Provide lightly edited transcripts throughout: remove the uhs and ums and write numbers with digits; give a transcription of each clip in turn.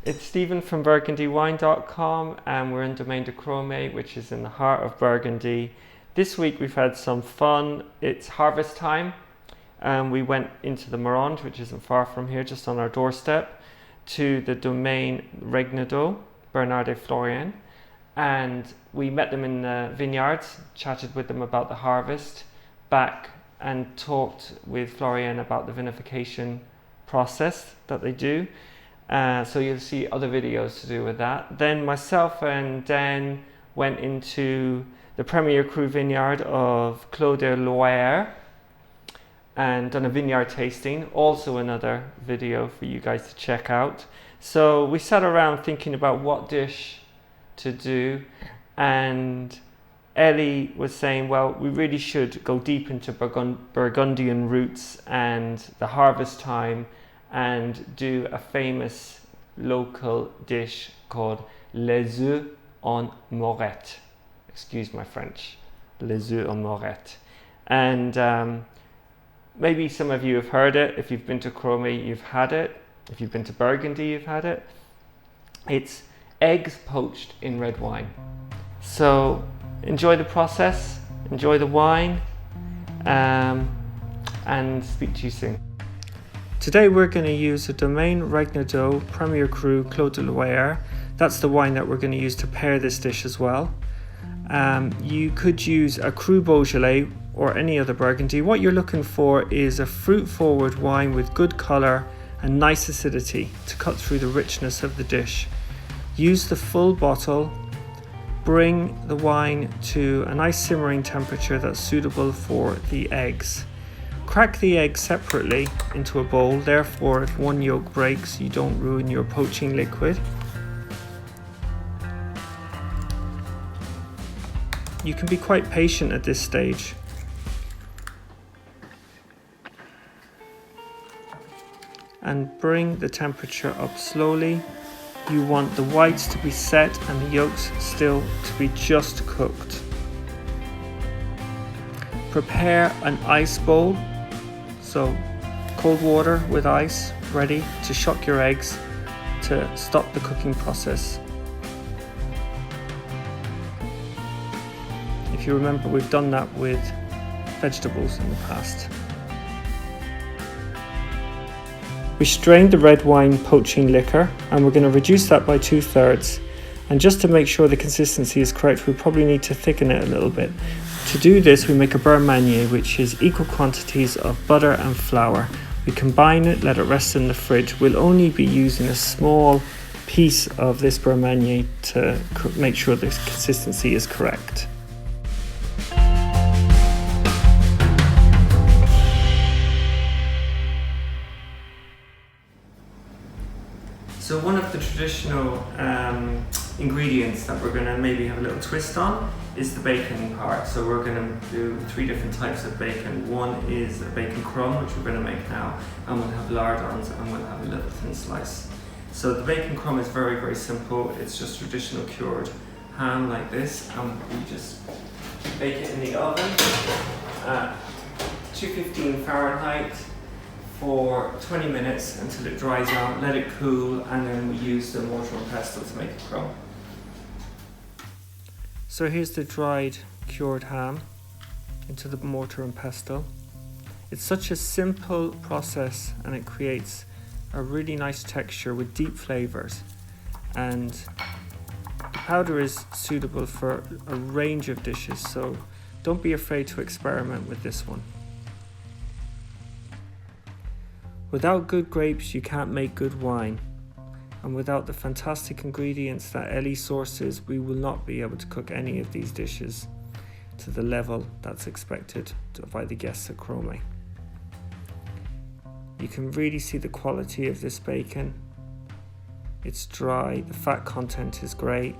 It's Stephen from BurgundyWine.com, and we're in Domaine de Cromay, which is in the heart of Burgundy. This week we've had some fun. It's harvest time, and we went into the Maranges, which isn't far from here, just on our doorstep, to the Domaine Regnaudot, Bernard et Florian, and we met them in the vineyards, chatted with them about the harvest, back and talked with Florian about the vinification process that they do. So you'll see other videos to do with that. Then myself and Dan went into the Premier Cru vineyard of Clos de Loire and done a vineyard tasting. Also another video for you guys to check out. So we sat around thinking about what dish to do, and Ellie was saying, well, we really should go deep into Burgundian roots and the harvest time and do a famous local dish called les Oeufs en Meurette. Excuse my French. Les Oeufs en Meurette. And maybe some of you have heard it. If you've been to Cromay, you've had it. If you've been to Burgundy, you've had it. It's eggs poached in red wine. So enjoy the process, enjoy the wine, and speak to you soon. Today we're going to use a Domaine Regnaudot Premier Cru Clos de Loire. That's the wine that we're going to use to pair this dish as well. You could use a Cru Beaujolais or any other Burgundy. What you're looking for is a fruit-forward wine with good colour and nice acidity to cut through the richness of the dish. Use the full bottle. Bring the wine to a nice simmering temperature that's suitable for the eggs. Crack the eggs separately into a bowl, therefore if one yolk breaks you don't ruin your poaching liquid. You can be quite patient at this stage. And bring the temperature up slowly. You want the whites to be set and the yolks still to be just cooked. Prepare an ice bowl. So cold water with ice ready to shock your eggs to stop the cooking process. If you remember, we've done that with vegetables in the past. We strained the red wine poaching liquor and we're going to reduce that by 2/3. And just to make sure the consistency is correct, we probably need to thicken it a little bit. To do this, we make a Burgundian, which is equal quantities of butter and flour. We combine it, let it rest in the fridge. We'll only be using a small piece of this Burgundian to make sure the consistency is correct. So one of the traditional ingredients that we're going to maybe have a little twist on is the bacon part. So we're going to do 3 different types of bacon. One is a bacon crumb, which we're going to make now, and we'll have lardons and we'll have a little thin slice. So the bacon crumb is very, very simple. It's just traditional cured ham like this, and we just bake it in the oven at 215 Fahrenheit for 20 minutes until it dries out, let it cool, and then we use the mortar and pestle to make a crumb. So here's the dried cured ham into the mortar and pestle. It's such a simple process and it creates a really nice texture with deep flavours, and the powder is suitable for a range of dishes, so don't be afraid to experiment with this one. Without good grapes you can't make good wine, and without the fantastic ingredients that Ellie sources we will not be able to cook any of these dishes to the level that's expected by the guests at Cromay. You can really see the quality of this bacon. It's dry, the fat content is great.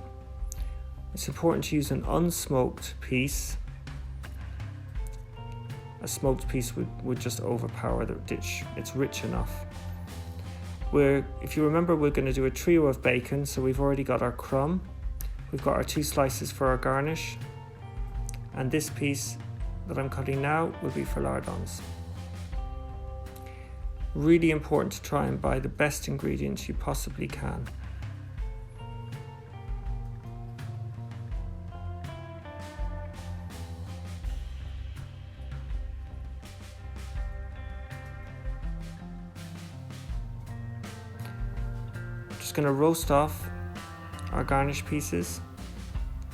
It's important to use an unsmoked piece. A smoked piece would just overpower the dish. It's rich enough. If you remember, we're going to do a trio of bacon, so we've already got our crumb, we've got our 2 slices for our garnish, and this piece that I'm cutting now will be for lardons. Really important to try and buy the best ingredients you possibly can. Just going to roast off our garnish pieces,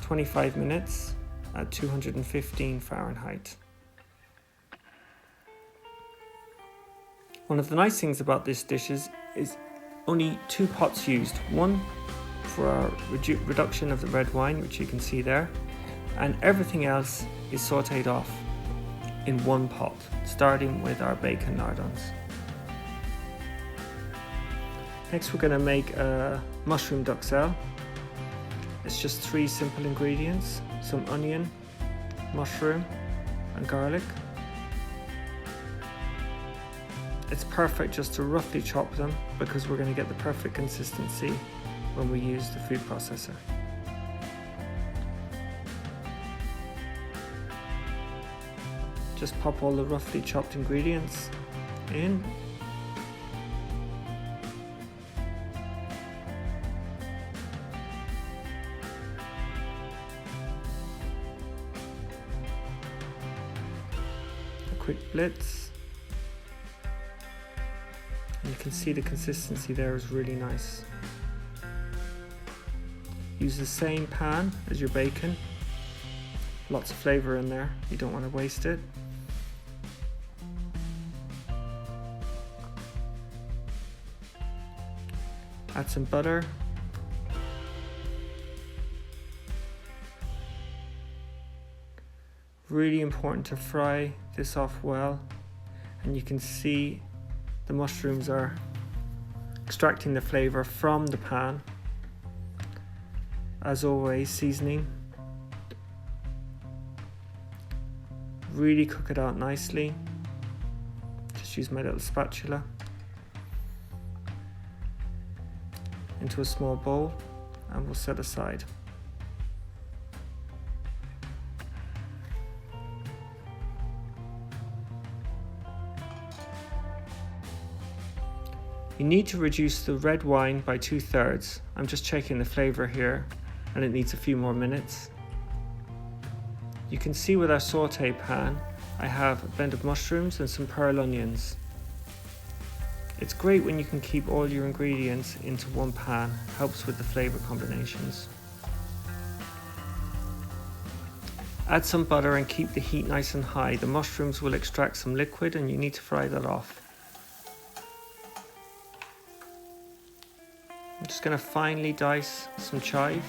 25 minutes at 215 Fahrenheit. One of the nice things about this dish is only 2 pots used. One for our reduction of the red wine, which you can see there, and everything else is sauteed off in one pot, starting with our bacon lardons. Next we're going to make a mushroom duxelle. It's just 3 simple ingredients: some onion, mushroom and garlic. It's perfect just to roughly chop them because we're going to get the perfect consistency when we use the food processor. Just pop all the roughly chopped ingredients in. A quick blitz. And you can see the consistency there is really nice. Use the same pan as your bacon. Lots of flavour in there, you don't want to waste it. Add some butter. Really important to fry this off well, and you can see the mushrooms are extracting the flavour from the pan. As always, seasoning. Really cook it out nicely. Just use my little spatula. Into a small bowl, and we'll set aside. You need to reduce the red wine by 2/3. I'm just checking the flavour here, and it needs a few more minutes. You can see with our saute pan, I have a blend of mushrooms and some pearl onions. It's great when you can keep all your ingredients into one pan, helps with the flavour combinations. Add some butter and keep the heat nice and high. The mushrooms will extract some liquid and you need to fry that off. I'm just going to finely dice some chive.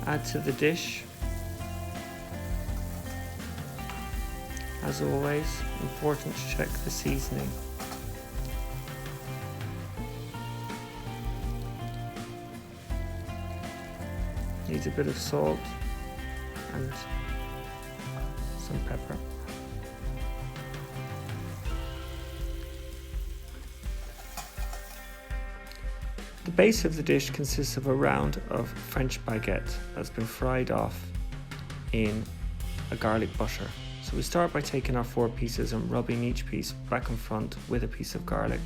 Add to the dish. As always, important to check the seasoning. Needs a bit of salt and some pepper. The base of the dish consists of a round of French baguette that's been fried off in a garlic butter. So we start by taking our 4 pieces and rubbing each piece back and front with a piece of garlic.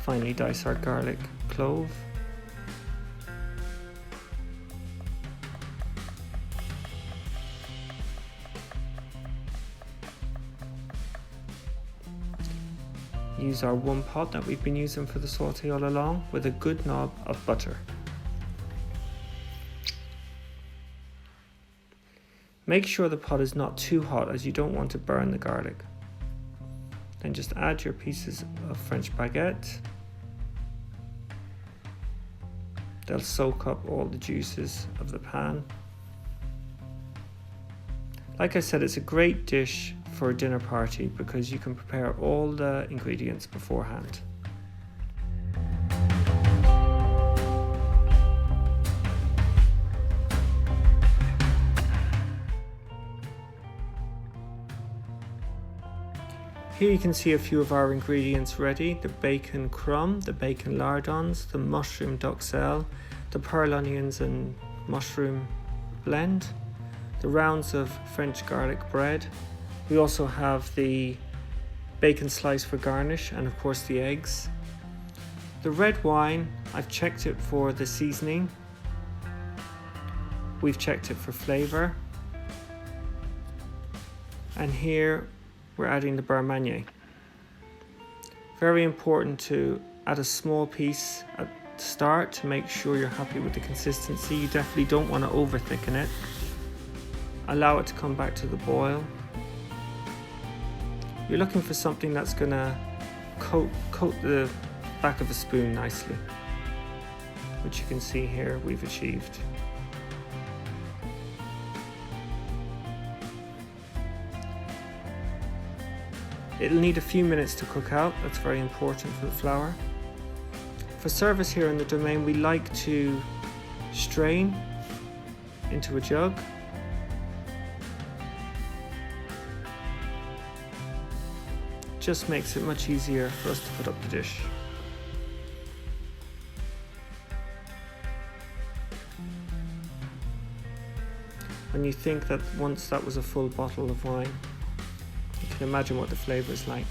Finally dice our garlic clove. Use our one pot that we've been using for the saute all along with a good knob of butter. Make sure the pot is not too hot as you don't want to burn the garlic. Then just add your pieces of French baguette. They'll soak up all the juices of the pan. Like I said, it's a great dish for a dinner party because you can prepare all the ingredients beforehand. Here you can see a few of our ingredients ready: the bacon crumb, the bacon lardons, the mushroom duxelle, the pearl onions and mushroom blend, the rounds of French garlic bread. We also have the bacon slice for garnish, and of course the eggs. The red wine, I've checked it for the seasoning. We've checked it for flavor. And here we're adding the Burgundian. Very important to add a small piece at the start to make sure you're happy with the consistency. You definitely don't want to over thicken it. Allow it to come back to the boil. You're looking for something that's going to coat the back of a spoon nicely, which you can see here we've achieved. It'll need a few minutes to cook out, that's very important for the flour. For service here in the domain, we like to strain into a jug. Just makes it much easier for us to put up the dish. When you think that once that was a full bottle of wine, you can imagine what the flavour is like.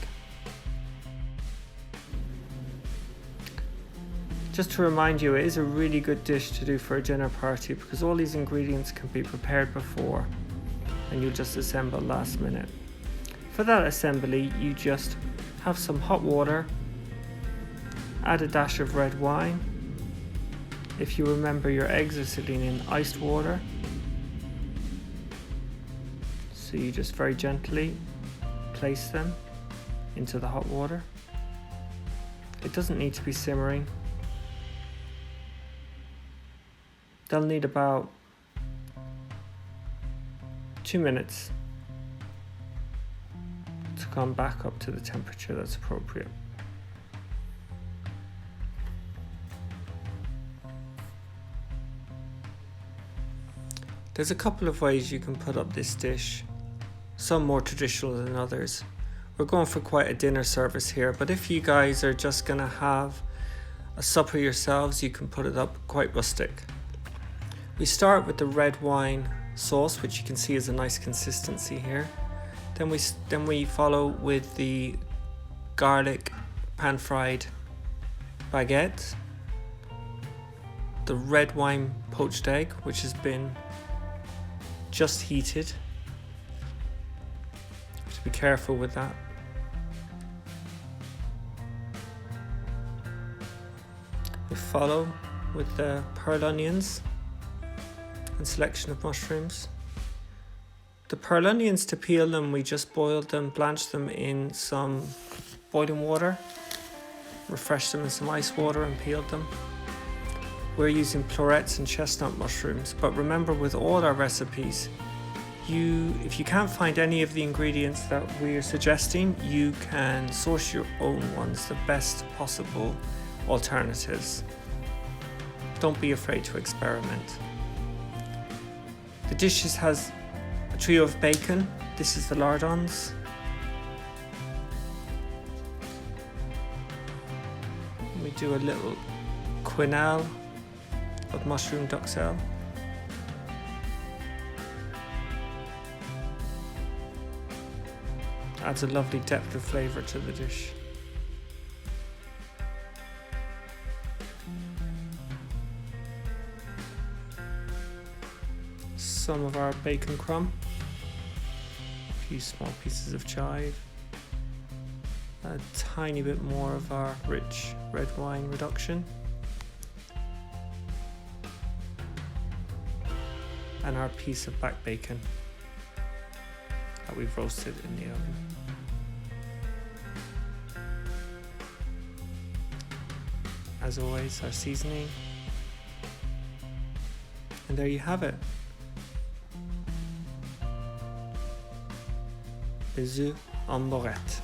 Just to remind you, it is a really good dish to do for a dinner party because all these ingredients can be prepared before and you'll just assemble last minute. For that assembly, you just have some hot water, add a dash of red wine. If you remember, your eggs are sitting in iced water. So you just very gently place them into the hot water. It doesn't need to be simmering. They'll need about 2 minutes to come back up to the temperature that's appropriate. There's a couple of ways you can put up this dish, some more traditional than others. We're going for quite a dinner service here, but if you guys are just gonna have a supper yourselves, you can put it up quite rustic. We start with the red wine sauce, which you can see is a nice consistency here. Then we follow with the garlic pan-fried baguette, the red wine poached egg, which has been just heated. So be careful with that. We follow with the pearl onions and selection of mushrooms. The pearl onions, to peel them, we just boiled them, blanched them in some boiling water, refreshed them in some ice water and peeled them. We're using florets and chestnut mushrooms, but remember with all our recipes, if you can't find any of the ingredients that we're suggesting, you can source your own ones, the best possible alternatives. Don't be afraid to experiment. The dish has a trio of bacon. This is the lardons. We do a little quenelle of mushroom duxelles. Adds a lovely depth of flavour to the dish. Some of our bacon crumb, a few small pieces of chive, a tiny bit more of our rich red wine reduction, and our piece of back bacon that we've roasted in the oven. As always, our seasoning, and there you have it. Les œufs en Meurette.